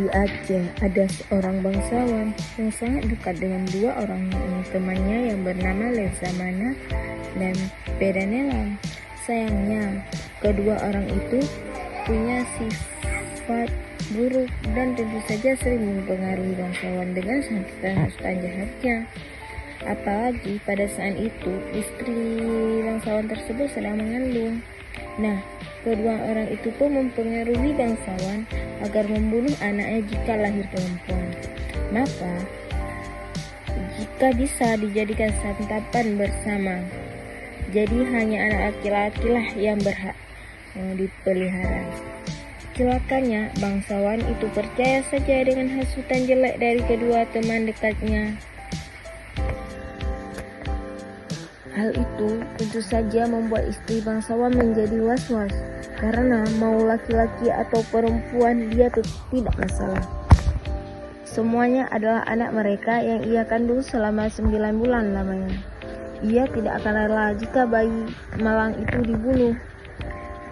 Di Aceh ada seorang bangsawan yang sangat dekat dengan dua orang temannya yang bernama Lesamana dan Pedanelan. Sayangnya, kedua orang itu punya sifat buruk dan tentu saja sering mempengaruhi bangsawan dengan hasutan jahatnya. Apalagi pada saat itu istri bangsawan tersebut sedang mengandung. Nah, kedua orang itu pun mempengaruhi bangsawan agar membunuh anaknya jika lahir perempuan. Maka, jika bisa dijadikan santapan bersama, jadi hanya anak laki-laki lah yang berhak dipelihara. Celakanya, bangsawan itu percaya saja dengan hasutan jelek dari kedua teman dekatnya. Hal itu tentu saja membuat istri bangsawan menjadi was-was, karena mau laki-laki atau perempuan dia tidak masalah. Semuanya adalah anak mereka yang ia kandung selama 9 bulan lamanya. Ia tidak akan rela jika bayi malang itu dibunuh,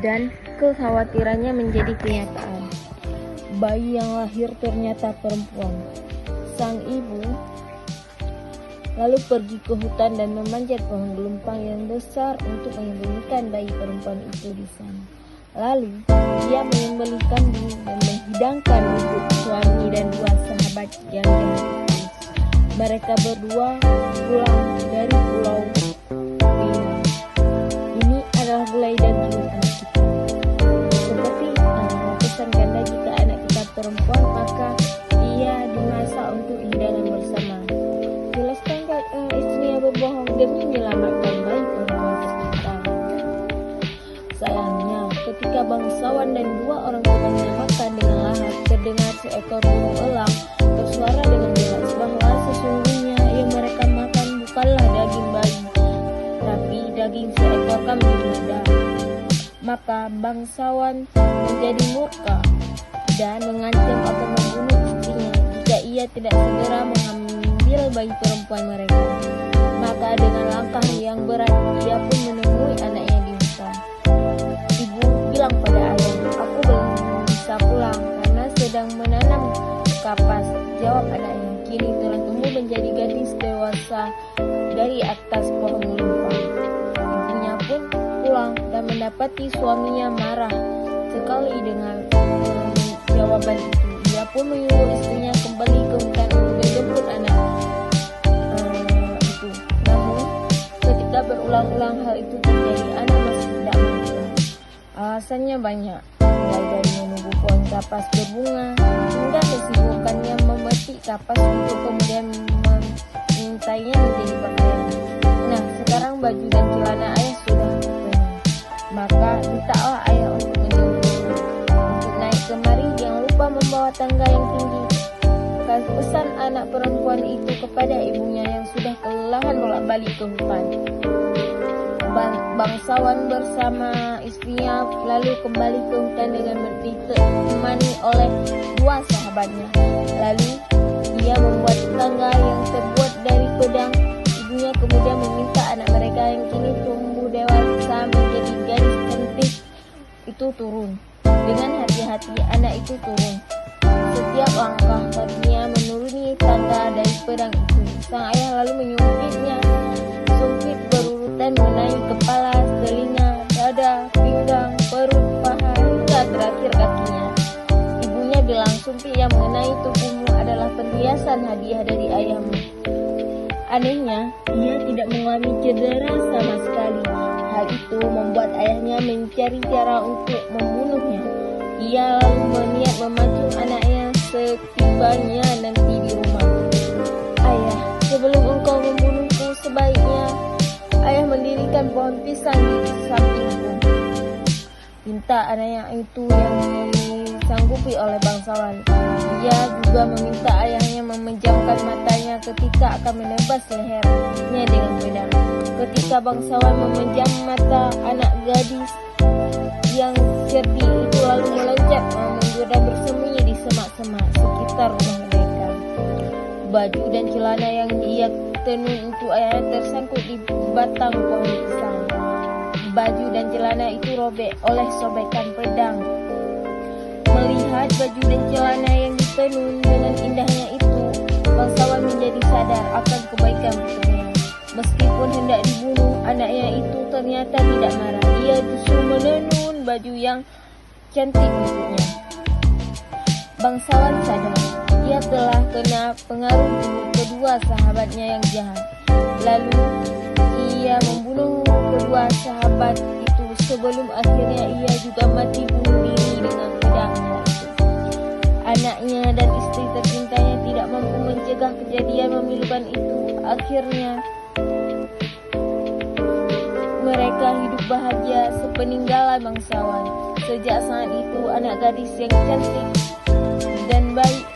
dan kekhawatirannya menjadi kenyataan. Bayi yang lahir ternyata perempuan. Sang ibu lalu pergi ke hutan dan memanjat pohon gelumpang yang besar untuk menyembelihkan bayi perempuan itu di sana. Lalu dia menyembelih kambing dan menghidangkan untuk suami dan dua sahabat yang jahat itu. Mereka berdua pulang dari Pulau Pinang. Ini adalah gulai daging anak kita. Seperti pesan ganda, jika anak kita perempuan maka ia dimasak untuk hidangan bersama. Istrinya berbohong demi menyelamatkan bayi perempuan tercinta. Sayangnya, ketika bangsawan dan dua orang temannya makan dengan lahap, terdengar seekor burung elang bersuara dengan jelas bahwa sesungguhnya yang mereka makan bukanlah daging bayi, tapi daging seekor kambing muda. Maka bangsawan menjadi murka dan mengancam akan membunuh istrinya jika ia tidak segera mengambil bayi perempuan mereka. Maka dengan langkah yang berat ia pun menemui anaknya di hutan. Ibu bilang pada ayah, "Aku belum bisa pulang karena sedang menanam kapas," jawab anaknya. Kini telah tumbuh menjadi gadis dewasa dari atas pohon gelumpang. Ibunya pun pulang dan mendapati suaminya marah sekali dengan jawaban itu. Ia pun menyuruh istrinya kembali ke hutan untuk menjemput anak itu. Namun, ketika berulang-ulang hal itu terjadi, anak masih tidak mampu. Alasannya banyak, mulai dari menunggu pohon kapas berbunga hingga kesibukannya memetik kapas untuk kemudian memintainya menjadi pakaian. Nah, sekarang baju dan celana ayah sudah penuh. Maka mintalah ayah untuk menjemput. Untuk naik kemari jangan lupa membawa tangga yang tinggi. Pesan anak perempuan itu kepada ibunya yang sudah kelelahan bolak-balik ke hutan. Bangsawan bersama istrinya lalu kembali ke hutan dengan ditemani oleh dua sahabatnya. Lalu dia membuat tangga yang terbuat dari pedang. Ibunya kemudian meminta anak mereka yang kini tumbuh dewasa menjadi gadis cantik itu turun. Dengan hati-hati anak itu turun. Setiap langkah kakinya menuruni tangga dari pedang itu. Sang ayah lalu menyumpitnya sumpit berurutan mengenai kepala, telinga, dada, pinggang, perut, paha, hingga terakhir kakinya. Ibunya bilang, "Sumpit yang mengenai tubuhmu adalah perhiasan hadiah dari ayahmu." Anehnya, ia tidak mengalami cedera sama sekali. Hal itu membuat ayahnya mencari cara untuk membunuhnya. Ia lalu berniat memancing anaknya setibanya nanti di rumah. "Ayah, sebelum engkau membunuhku, sebaiknya ayah mendirikan pohon pisang di sampingku," pinta anaknya itu yang disanggupi oleh bangsawan. Ia juga meminta ayahnya memejamkan matanya ketika akan menebas lehernya dengan pedang. Ketika bangsawan memejam mata, anak gadis yang cerdik itu lalu meloncat mundur dan bersembunyi di semak-semak sekitar rumah mereka. Baju dan celana yang ia tenun untuk ayahnya tersangkut di batang pohon pisang. Baju dan celana itu robek oleh sobekan pedang. Melihat baju dan celana yang tenun dengan indahnya itu, bangsawan menjadi sadar akan kebaikan putrinya. Meskipun hendak dibunuh, anaknya itu ternyata tidak marah. Ia justru menenun baju yang cantik untuknya. Bangsawan sadar ia telah kena pengaruh kedua sahabatnya yang jahat. Lalu ia membunuh kedua sahabat itu sebelum akhirnya ia juga mati bunuh diri dengan pedangnya itu. Anaknya dan istri tercintanya tidak mampu mencegah kejadian memilukan itu. Akhirnya mereka hidup bahagia sepeninggalan bangsawan. Sejak saat itu anak gadis yang cantik dan baik